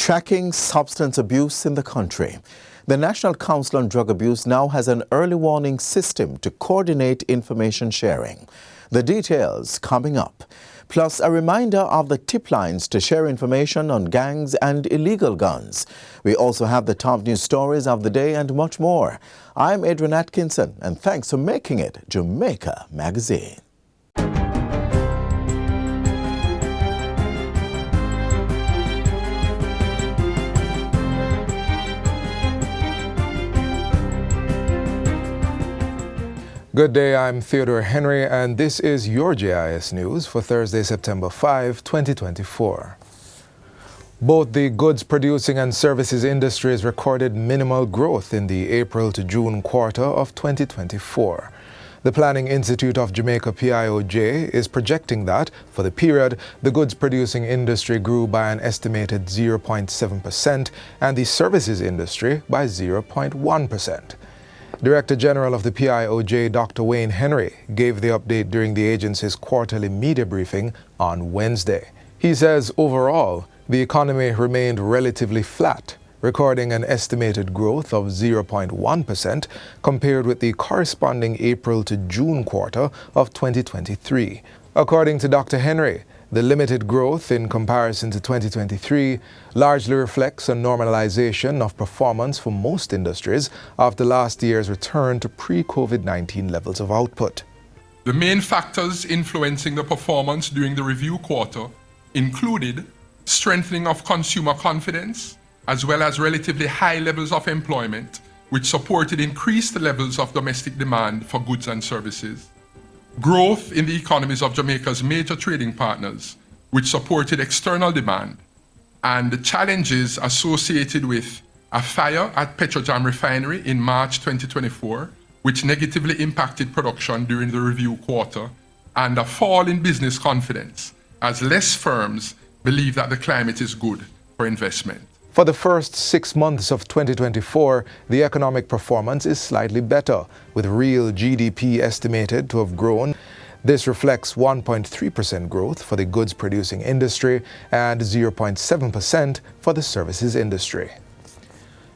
Tracking substance abuse in the country. The National Council on Drug Abuse now has an early warning system to coordinate information sharing. The details coming up. Plus, a reminder of the tip lines to share information on gangs and illegal guns. We also have the top news stories of the day and much more. I'm Adrian Atkinson, and thanks for making it Jamaica Magazine. Good day, I'm Theodore Henry, and this is your JIS News for Thursday, September 5, 2024. Both the goods producing and services industries recorded minimal growth in the April to June quarter of 2024. The Planning Institute of Jamaica PIOJ is projecting that, for the period, the goods producing industry grew by an estimated 0.7% and the services industry by 0.1%. Director General of the PIOJ, Dr. Wayne Henry, gave the update during the agency's quarterly media briefing on Wednesday. He says overall, the economy remained relatively flat, recording an estimated growth of 0.1% compared with the corresponding April to June quarter of 2023. According to Dr. Henry, the limited growth in comparison to 2023 largely reflects a normalization of performance for most industries after last year's return to pre-COVID-19 levels of output. The main factors influencing the performance during the review quarter included strengthening of consumer confidence, as well as relatively high levels of employment, which supported increased levels of domestic demand for goods and services. Growth in the economies of Jamaica's major trading partners, which supported external demand, and the challenges associated with a fire at Petrojam refinery in March 2024, which negatively impacted production during the review quarter, and a fall in business confidence, as less firms believe that the climate is good for investment. For the first 6 months of 2024, the economic performance is slightly better, with real GDP estimated to have grown. This reflects 1.3% growth for the goods-producing industry and 0.7% for the services industry.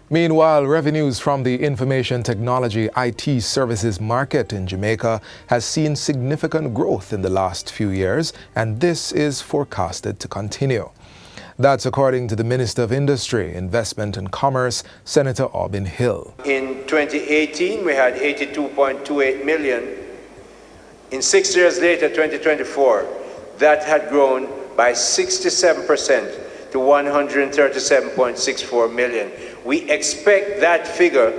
Meanwhile, revenues from the information technology IT services market in Jamaica has seen significant growth in the last few years, and this is forecasted to continue. That's according to the Minister of Industry, Investment and Commerce, Senator Aubin Hill. In 2018, we had 82.28 million. In 6 years later, 2024, that had grown by 67% to 137.64 million. We expect that figure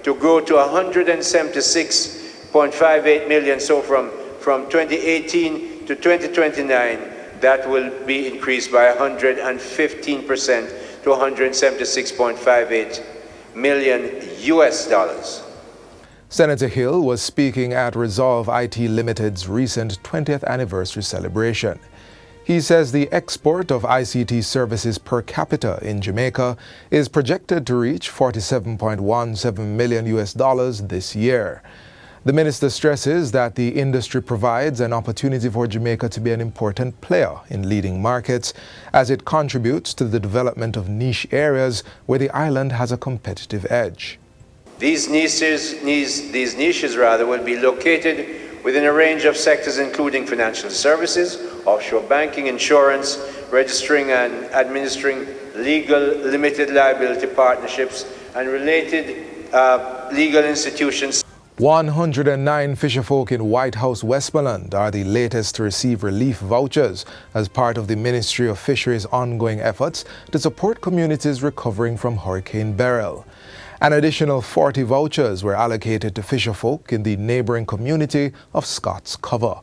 to grow to 176.58 million. So from 2018 to 2029, that will be increased by 115% to 176.58 million US dollars. Senator Hill was speaking at Resolve IT Limited's recent 20th anniversary celebration. He says the export of ICT services per capita in Jamaica is projected to reach 47.17 million US dollars this year. The minister stresses that the industry provides an opportunity for Jamaica to be an important player in leading markets as it contributes to the development of niche areas where the island has a competitive edge. These niches will be located within a range of sectors including financial services, offshore banking, insurance, registering and administering legal limited liability partnerships, and related legal institutions. 109 fisherfolk in White House, Westmoreland are the latest to receive relief vouchers as part of the Ministry of Fisheries' ongoing efforts to support communities recovering from Hurricane Beryl. An additional 40 vouchers were allocated to fisherfolk in the neighboring community of Scott's Cover.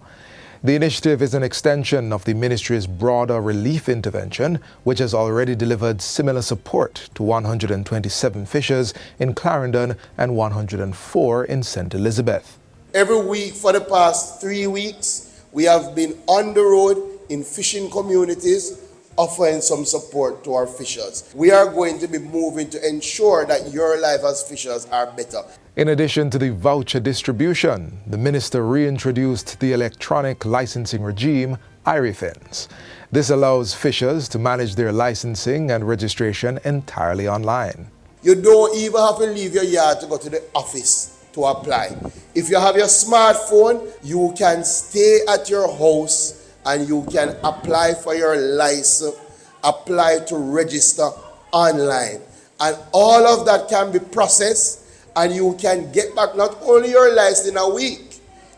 The initiative is an extension of the ministry's broader relief intervention, which has already delivered similar support to 127 fishers in Clarendon and 104 in St. Elizabeth. Every week for the past 3 weeks, we have been on the road in fishing communities offering some support to our fishers. We are going to be moving to ensure that your life as fishers are better. In addition to the voucher distribution, the minister reintroduced the electronic licensing regime IRIFINs. This allows fishers to manage their licensing and registration entirely online. You don't even have to leave your yard to go to the office to apply. If you have your smartphone, you can stay at your house and you can apply for your license, apply to register online. And all of that can be processed and you can get back not only your license in a week.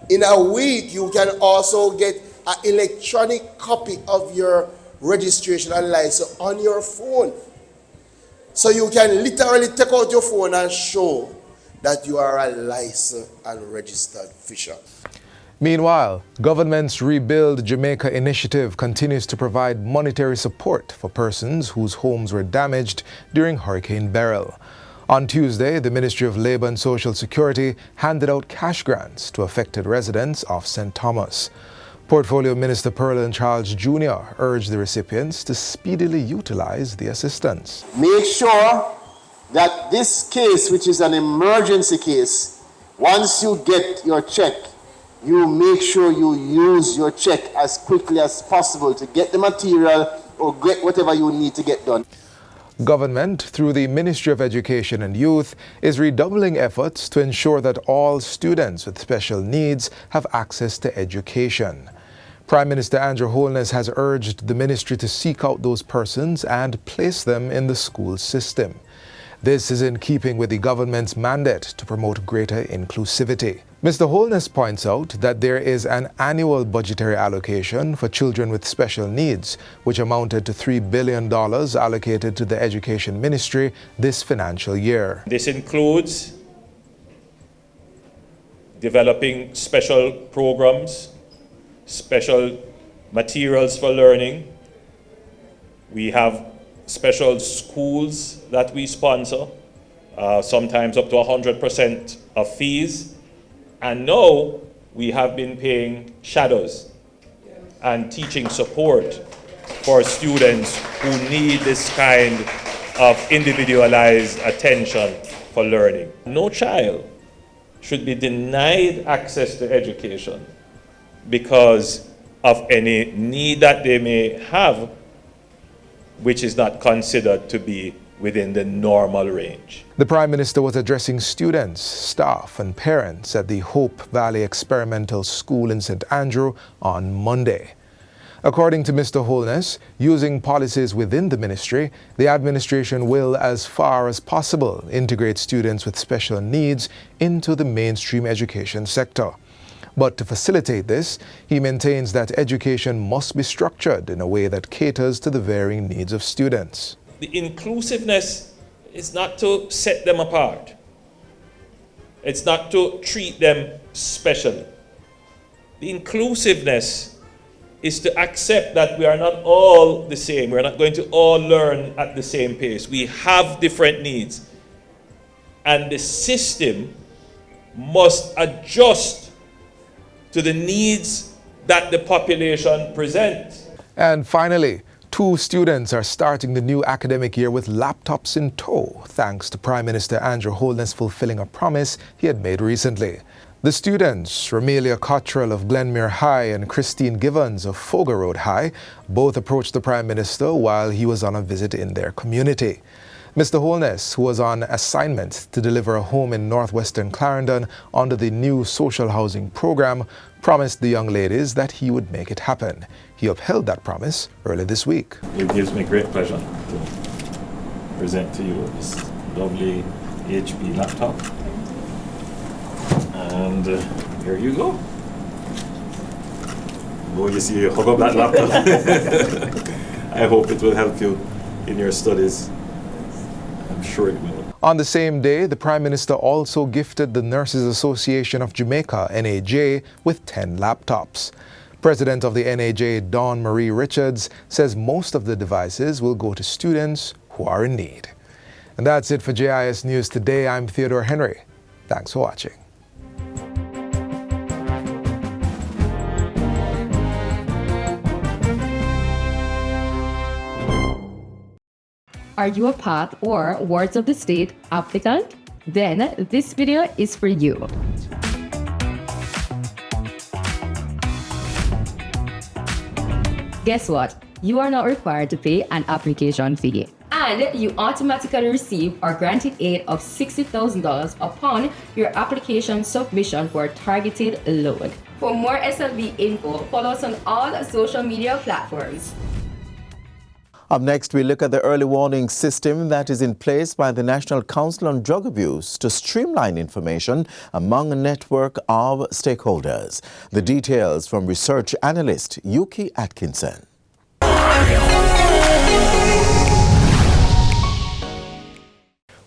In a week, you can also get an electronic copy of your registration and license on your phone. So you can literally take out your phone and show that you are a licensed and registered fisher. Meanwhile, government's Rebuild Jamaica initiative continues to provide monetary support for persons whose homes were damaged during Hurricane Beryl. On Tuesday, the Ministry of Labour and Social Security handed out cash grants to affected residents of St. Thomas. Portfolio Minister Perlin Charles Jr. urged the recipients to speedily utilize the assistance. Make sure that this case, which is an emergency case, once you get your check, you make sure you use your check as quickly as possible to get the material or get whatever you need to get done. Government, through the Ministry of Education and Youth, is redoubling efforts to ensure that all students with special needs have access to education. Prime Minister Andrew Holness has urged the ministry to seek out those persons and place them in the school system. This is in keeping with the government's mandate to promote greater inclusivity. Mr. Holness points out that there is an annual budgetary allocation for children with special needs, which amounted to $3 billion allocated to the Education Ministry this financial year. This includes developing special programs, special materials for learning. We have special schools that we sponsor, sometimes up to 100% of fees. And now we have been paying shadows and teaching support for students who need this kind of individualized attention for learning. No child should be denied access to education because of any need that they may have, which is not considered to be within the normal range. The Prime Minister was addressing students, staff and parents at the Hope Valley Experimental School in St. Andrew on Monday. According to Mr. Holness, using policies within the ministry, the administration will, as far as possible, integrate students with special needs into the mainstream education sector. But to facilitate this, he maintains that education must be structured in a way that caters to the varying needs of students. The inclusiveness is not to set them apart. It's not to treat them specially. The inclusiveness is to accept that we are not all the same. We're not going to all learn at the same pace. We have different needs. And the system must adjust to the needs that the population presents. And finally, 2 students are starting the new academic year with laptops in tow, thanks to Prime Minister Andrew Holness fulfilling a promise he had made recently. The students, Ramelia Cottrell of Glenmere High and Christine Givens of Fogar Road High, both approached the Prime Minister while he was on a visit in their community. Mr. Holness, who was on assignment to deliver a home in northwestern Clarendon under the new social housing program, promised the young ladies that he would make it happen. He upheld that promise early this week. It gives me great pleasure to present to you this lovely HP laptop. And here you go. Oh, you see, hug up that laptop. I hope it will help you in your studies. I'm sure it will. On the same day, the Prime Minister also gifted the Nurses Association of Jamaica, NAJ, with 10 laptops. President of the NAJ, Dawn Marie Richards, says most of the devices will go to students who are in need. And that's it for JIS News Today. I'm Theodore Henry. Thanks for watching. Are you a PATH or Wards of the State applicant? Then this video is for you. Guess what? You are not required to pay an application fee. And you automatically receive or granted aid of $60,000 upon your application submission for a targeted loan. For more SLB info, follow us on all social media platforms. Up next, we look at the early warning system that is in place by the National Council on Drug Abuse to streamline information among a network of stakeholders. The details from research analyst Yuki Atkinson.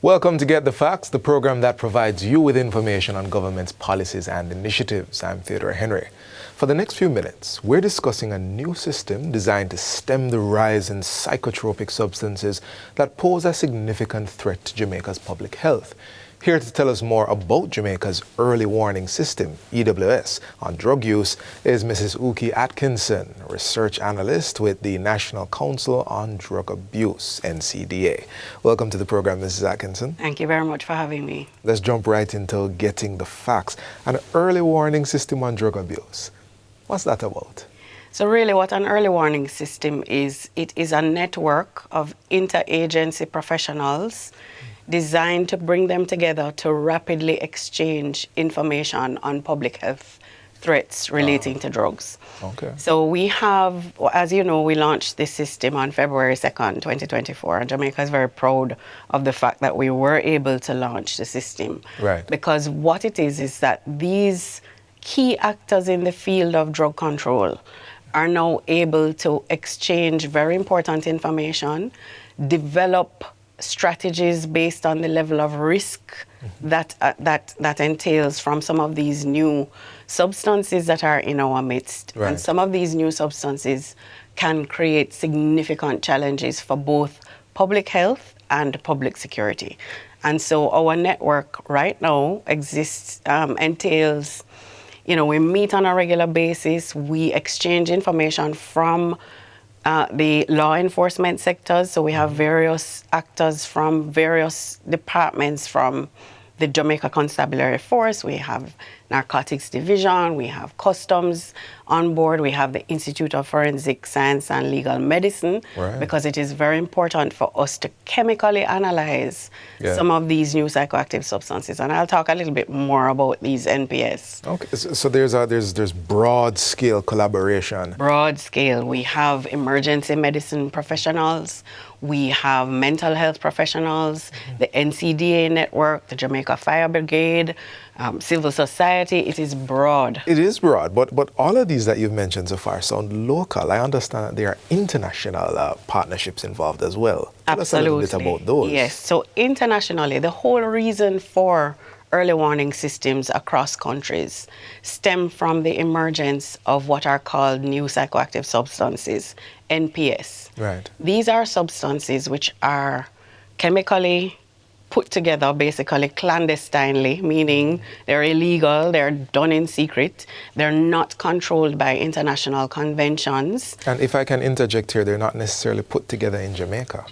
Welcome to Get the Facts, the program that provides you with information on government's policies and initiatives. I'm Theodore Henry. For the next few minutes, we're discussing a new system designed to stem the rise in psychotropic substances that pose a significant threat to Jamaica's public health. Here to tell us more about Jamaica's early warning system, EWS, on drug use is Mrs. Yuki Atkinson, research analyst with the National Council on Drug Abuse, NCDA. Welcome to the program, Mrs. Atkinson. Thank you very much for having me. Let's jump right into getting the facts. An early warning system on drug abuse. What's that about? So really what an early warning system is, it is a network of interagency professionals designed to bring them together to rapidly exchange information on public health threats relating to drugs. Okay. So we have, as you know, we launched this system on February 2nd, 2024, and Jamaica is very proud of the fact that we were able to launch the system. Right. Because what it is that these key actors in the field of drug control are now able to exchange very important information, develop strategies based on the level of risk that entails from some of these new substances that are in our midst. Right. And some of these new substances can create significant challenges for both public health and public security. And so our network right now entails, we meet on a regular basis, we exchange information from the law enforcement sectors. So we have various actors from various departments, from the Jamaica Constabulary Force, we have Narcotics Division, we have Customs on board, we have the Institute of Forensic Science and Legal Medicine, right, because it is very important for us to chemically analyze some of these new psychoactive substances. And I'll talk a little bit more about these NPS. Okay, so there's broad scale collaboration. Broad scale. We have emergency medicine professionals, we have mental health professionals, the NCDA network, the Jamaica Fire Brigade, civil society. It is broad. It is broad, but all of these that you've mentioned so far sound local. I understand that there are international partnerships involved as well. Tell us a little bit about those. Yes, so internationally, the whole reason for early warning systems across countries stem from the emergence of what are called new psychoactive substances, NPS. Right. These are substances which are chemically put together basically clandestinely, meaning they're illegal, they're done in secret, they're not controlled by international conventions. And if I can interject here, they're not necessarily put together in Jamaica.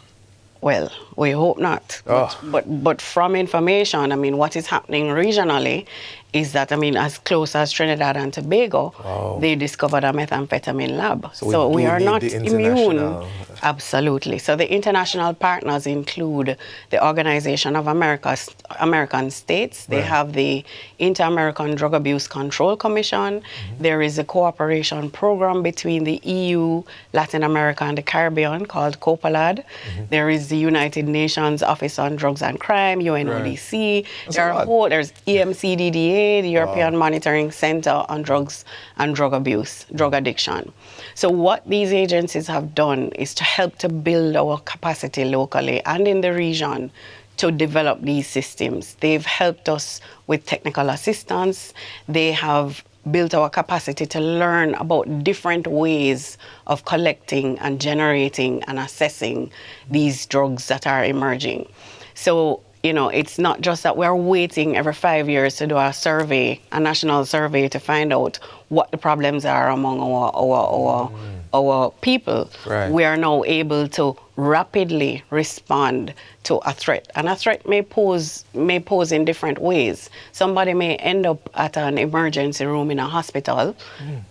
Well, we hope not. But from information, what is happening regionally is that, as close as Trinidad and Tobago, they discovered a methamphetamine lab. So we are not immune. Absolutely. So the international partners include the Organization of American States. They have the Inter-American Drug Abuse Control Commission. There is a cooperation program between the EU, Latin America, and the Caribbean called COPALAD. There is the United Nations Office on Drugs and Crime, UNODC. There's EMCDDA, the European Monitoring Center on Drugs and Drug Abuse, Drug Addiction. So what these agencies have done is to help to build our capacity locally and in the region to develop these systems. They've helped us with technical assistance. They have built our capacity to learn about different ways of collecting and generating and assessing these drugs that are emerging. So, it's not just that we're waiting every 5 years to do a survey, a national survey, to find out what the problems are among our our people, Right. we are now able to rapidly respond to a threat. And a threat may pose in different ways. Somebody may end up at an emergency room in a hospital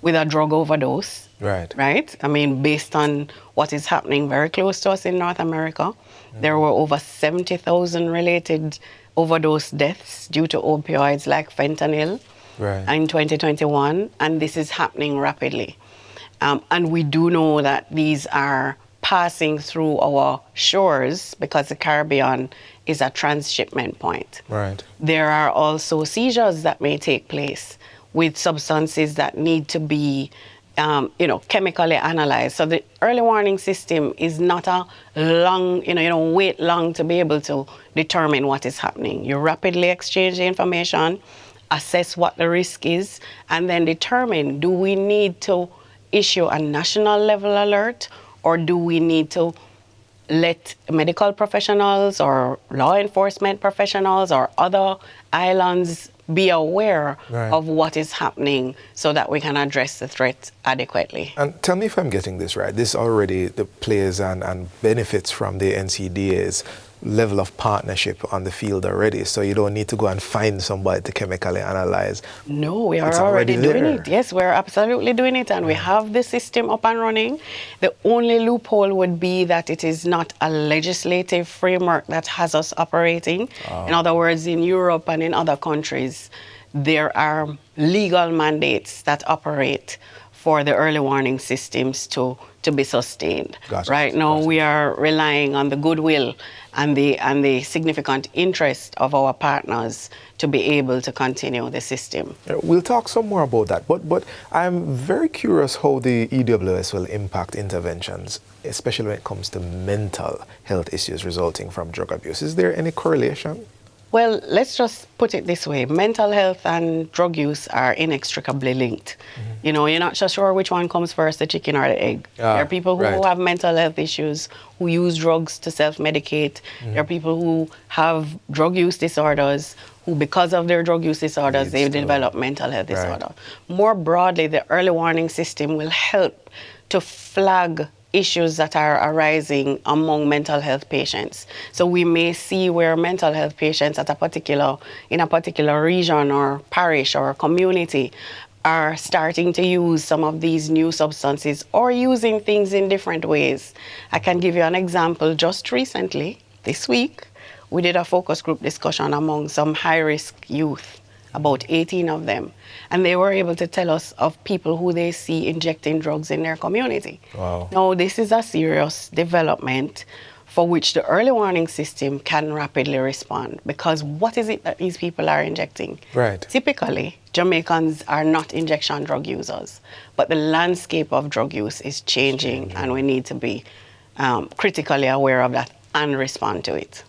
with a drug overdose. Right. Right? I mean, based on what is happening very close to us in North America, there were over 70,000 related overdose deaths due to opioids like fentanyl in 2021, and this is happening rapidly. And we do know that these are passing through our shores because the Caribbean is a transshipment point. Right. There are also seizures that may take place with substances that need to be chemically analyzed. So the early warning system is not a long, you don't wait long to be able to determine what is happening. You rapidly exchange the information, assess what the risk is, and then determine, do we need to issue a national level alert, or do we need to let medical professionals or law enforcement professionals or other islands be aware of what is happening so that we can address the threat adequately. And tell me if I'm getting this right. This already the plays and benefits from the NCDA's level of partnership on the field already, so you don't need to go and find somebody to chemically analyze. No, we are already doing there. it. Yes, we're absolutely doing it, and we have the system up and running. The only loophole would be that it is not a legislative framework that has us operating. In other words, in Europe and in other countries, there are legal mandates that operate for the early warning systems to be sustained. Gotcha. Right now, we are relying on the goodwill and the significant interest of our partners to be able to continue the system. We'll talk some more about that, but I'm very curious how the EWS will impact interventions, especially when it comes to mental health issues resulting from drug abuse. Is there any correlation? Well, let's just put it this way. Mental health and drug use are inextricably linked. You're not just sure which one comes first, the chicken or the egg. There are people who have mental health issues, who use drugs to self-medicate. There are people who have drug use disorders, who because of their drug use disorders, they've developed mental health disorder. More broadly, the early warning system will help to flag issues that are arising among mental health patients. So we may see where mental health patients in a particular region or parish or community are starting to use some of these new substances or using things in different ways. I can give you an example. Just recently, this week, we did a focus group discussion among some high-risk youth, about 18 of them. And they were able to tell us of people who they see injecting drugs in their community. Wow. Now, this is a serious development for which the early warning system can rapidly respond, because what is it that these people are injecting? Right. Typically, Jamaicans are not injection drug users, but the landscape of drug use is changing. And we need to be critically aware of that and respond to it.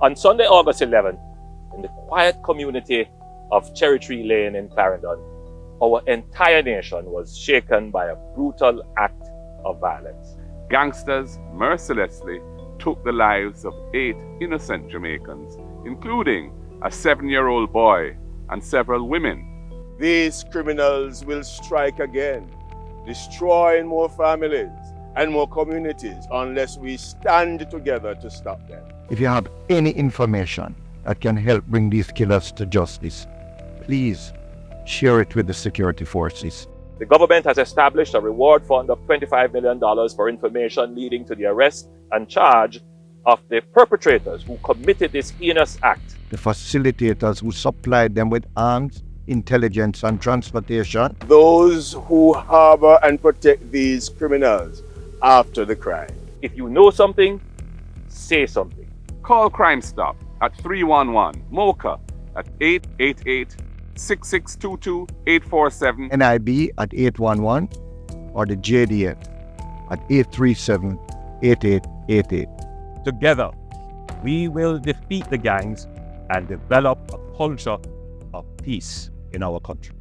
On Sunday, August 11th, in the quiet community of Cherry Tree Lane in Clarendon, our entire nation was shaken by a brutal act of violence. Gangsters mercilessly took the lives of 8 innocent Jamaicans, including a 7-year-old boy and several women. These criminals will strike again, destroying more families and more communities unless we stand together to stop them. If you have any information that can help bring these killers to justice, please share it with the security forces. The government has established a reward fund of $25 million for information leading to the arrest and charge of the perpetrators who committed this heinous act. The facilitators who supplied them with arms, intelligence, and transportation. Those who harbor and protect these criminals after the crime. If you know something, say something. Call Crime Stop at 311 MOCA at 888-6622-847. NIB at 811 or the JDF at 837-8888. Together, we will defeat the gangs and develop a culture of peace in our country.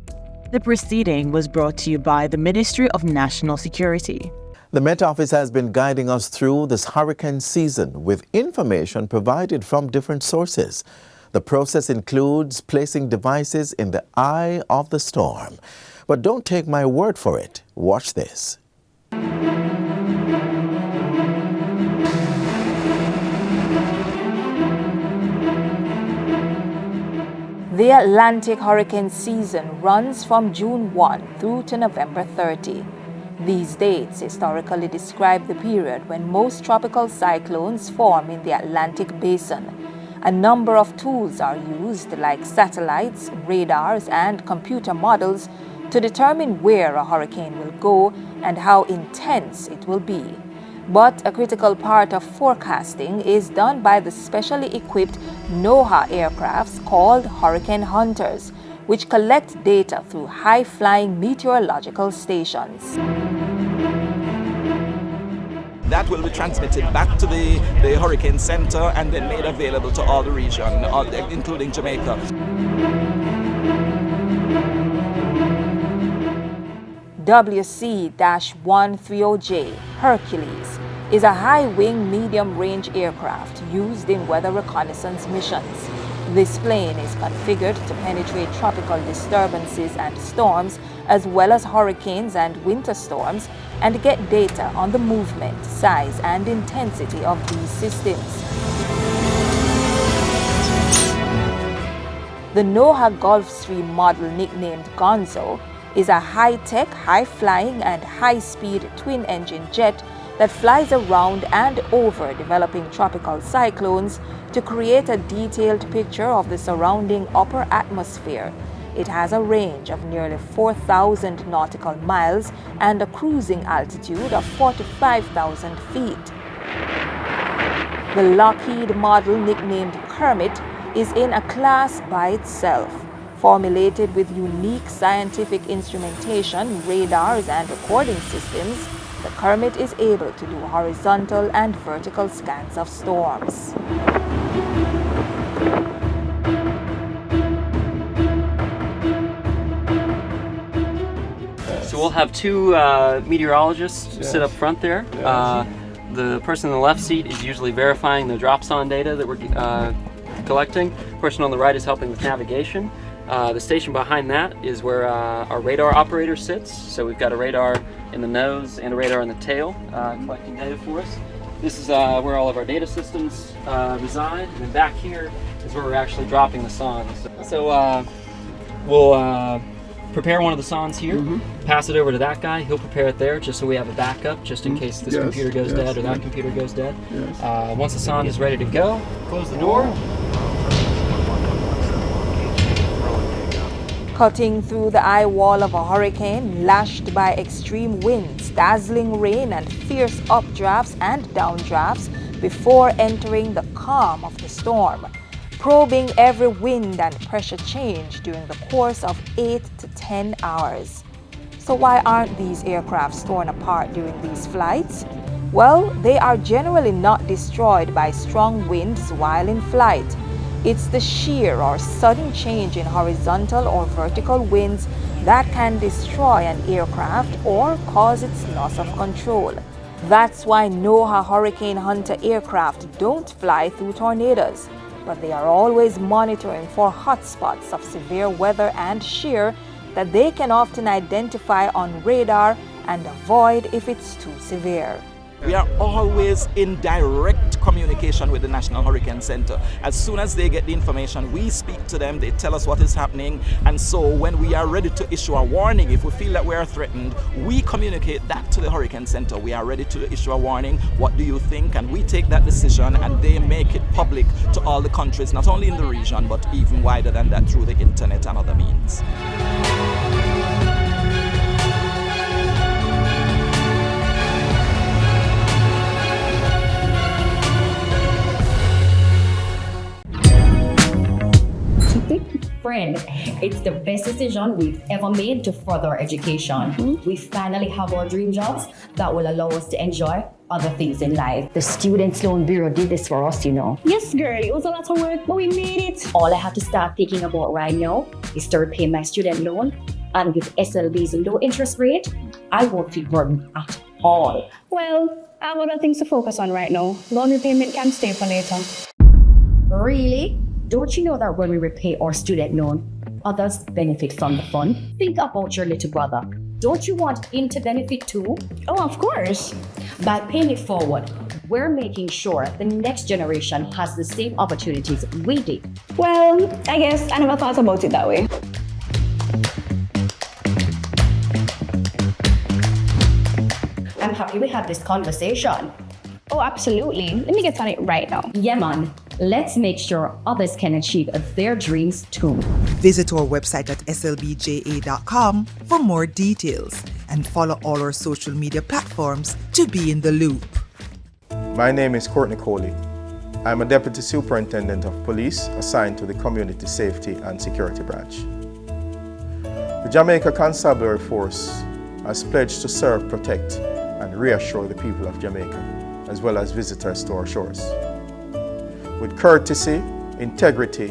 The proceeding was brought to you by the Ministry of National Security. The Met Office has been guiding us through this hurricane season with information provided from different sources. The process includes placing devices in the eye of the storm. But don't take my word for it. Watch this. The Atlantic hurricane season runs from June 1 through to November 30. These dates historically describe the period when most tropical cyclones form in the Atlantic basin. A number of tools are used, like satellites, radars, and computer models, to determine where a hurricane will go and how intense it will be. But a critical part of forecasting is done by the specially equipped NOAA aircrafts called Hurricane Hunters, which collect data through high-flying meteorological stations. That will be transmitted back to the Hurricane Center and then made available to all the region, including Jamaica. WC-130J Hercules is a high-wing, medium-range aircraft used in weather reconnaissance missions. This plane is configured to penetrate tropical disturbances and storms, as well as hurricanes and winter storms, and get data on the movement, size, and intensity of these systems. The NOAA Gulfstream model, nicknamed Gonzo, is a high-tech, high-flying, and high-speed twin-engine jet that flies around and over developing tropical cyclones to create a detailed picture of the surrounding upper atmosphere. It has a range of nearly 4,000 nautical miles and a cruising altitude of 45,000 feet. The Lockheed model, nicknamed Kermit, is in a class by itself. Formulated with unique scientific instrumentation, radars, and recording systems, the Kermit is able to do horizontal and vertical scans of storms. So we'll have two meteorologists sit up front there. The person in the left seat is usually verifying the dropson data that we're collecting. The person on the right is helping with navigation. The station behind that is where our radar operator sits. So we've got a radar in the nose and a radar in the tail collecting data for us. This is where all of our data systems reside. And then back here is where we're actually dropping the sondes. So we'll prepare one of the sondes here, pass it over to that guy. He'll prepare it there just so we have a backup just in case this computer goes dead or that computer goes dead. Once the sonde is ready to go, close the door. Cutting through the eye wall of a hurricane, lashed by extreme winds, dazzling rain, and fierce updrafts and downdrafts before entering the calm of the storm, probing every wind and pressure change during the course of 8 to 10 hours. So why aren't these aircrafts torn apart during these flights? Well, they are generally not destroyed by strong winds while in flight. It's the sheer or sudden change in horizontal or vertical winds that can destroy an aircraft or cause its loss of control. That's why NOAA Hurricane Hunter aircraft don't fly through tornadoes, but they are always monitoring for hotspots of severe weather and shear that they can often identify on radar and avoid if it's too severe. We are always in direct communication with the National Hurricane Center. As soon as they get the information, we speak to them, they tell us what is happening, and so when we are ready to issue a warning, if we feel that we are threatened, we communicate that to the Hurricane Center. We are ready to issue a warning, what do you think? And we take that decision and they make it public to all the countries, not only in the region, but even wider than that through the internet and other means. Friend, it's the best decision we've ever made to further our education. We finally have our dream jobs that will allow us to enjoy other things in life. The Students' Loan Bureau did this for us, you know. Yes, girl, it was a lot of work, but we made it. All I have to start thinking about right now is to repay my student loan, and with SLB's low interest rate, I won't feel burdened at all. Well, I have other things to focus on right now. Loan repayment can stay for later. Really? Don't you know that when we repay our student loan, others benefit from the fund? Think about your little brother. Don't you want him to benefit too? Oh, of course. By paying it forward, we're making sure the next generation has the same opportunities we did. Well, I guess I never thought about it that way. I'm happy we had this conversation. Oh, absolutely. Let me get on it right now. Yeah, man. Let's make sure others can achieve their dreams too. Visit our website at slbja.com for more details and follow all our social media platforms to be in the loop. My name is Courtney Coley. I'm a Deputy Superintendent of Police assigned to the Community Safety and Security Branch. The Jamaica Constabulary Force has pledged to serve, protect, and reassure the people of Jamaica, as well as visitors to our shores. With courtesy, integrity,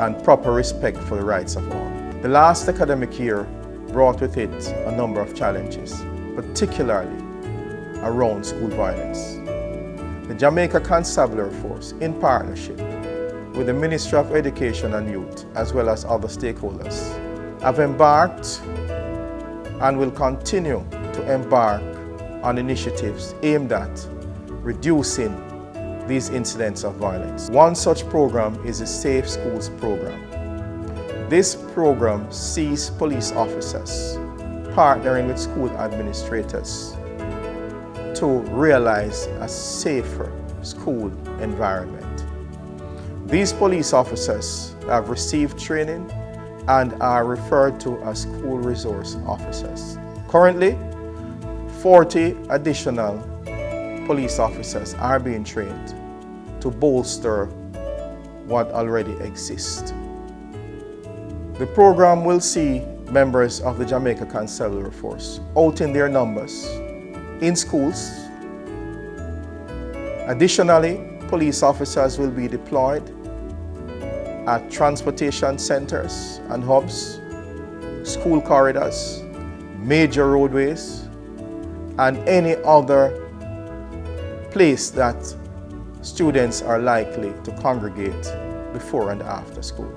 and proper respect for the rights of all. The last academic year brought with it a number of challenges, particularly around school violence. The Jamaica Constabulary Force, in partnership with the Ministry of Education and Youth, as well as other stakeholders, have embarked and will continue to embark on initiatives aimed at reducing these incidents of violence. One such program is the Safe Schools program. This program sees police officers partnering with school administrators to realize a safer school environment. These police officers have received training and are referred to as school resource officers. Currently, 40 additional police officers are being trained to bolster what already exists. The program will see members of the Jamaica Constabulary Force out in their numbers in schools. Additionally, police officers will be deployed at transportation centers and hubs, school corridors, major roadways, and any other place that students are likely to congregate before and after school.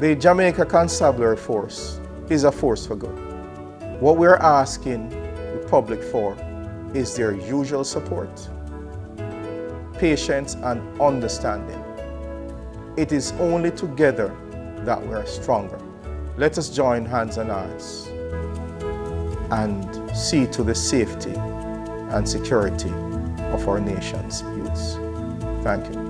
The Jamaica Constabulary Force is a force for good. What we're asking the public for is their usual support, patience, and understanding. It is only together that we are stronger. Let us join hands and hearts and see to the safety and security of our nation's youths. Thank you.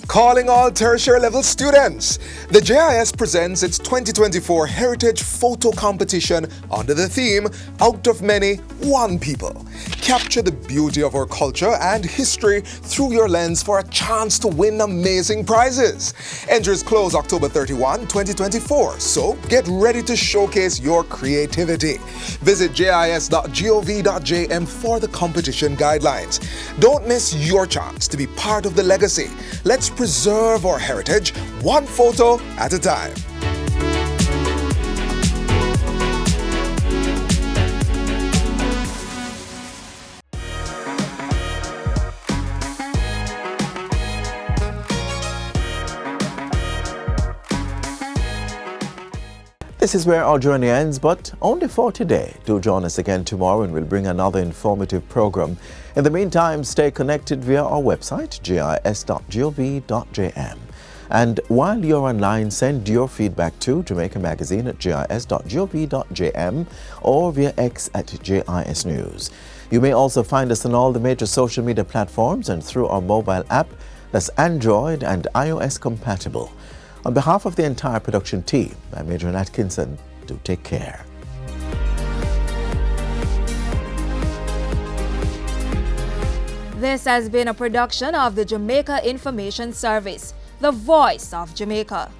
Calling all tertiary level students, the JIS presents its 2024 Heritage Photo Competition under the theme, Out of Many, One People. Capture the beauty of our culture and history through your lens for a chance to win amazing prizes. Entries close October 31, 2024, so get ready to showcase your creativity. Visit jis.gov.jm for the competition guidelines. Don't miss your chance to be part of the legacy. Let's preserve our heritage, one photo at a time. This is where our journey ends, but only for today. Do join us again tomorrow and we'll bring another informative program. In the meantime, stay connected via our website, gis.gov.jm. And while you're online, send your feedback to Jamaica Magazine at gis.gov.jm or via X at JIS News. You may also find us on all the major social media platforms and through our mobile app that's Android and iOS compatible. On behalf of the entire production team, I'm Adrian Atkinson. Do take care. This has been a production of the Jamaica Information Service, the voice of Jamaica.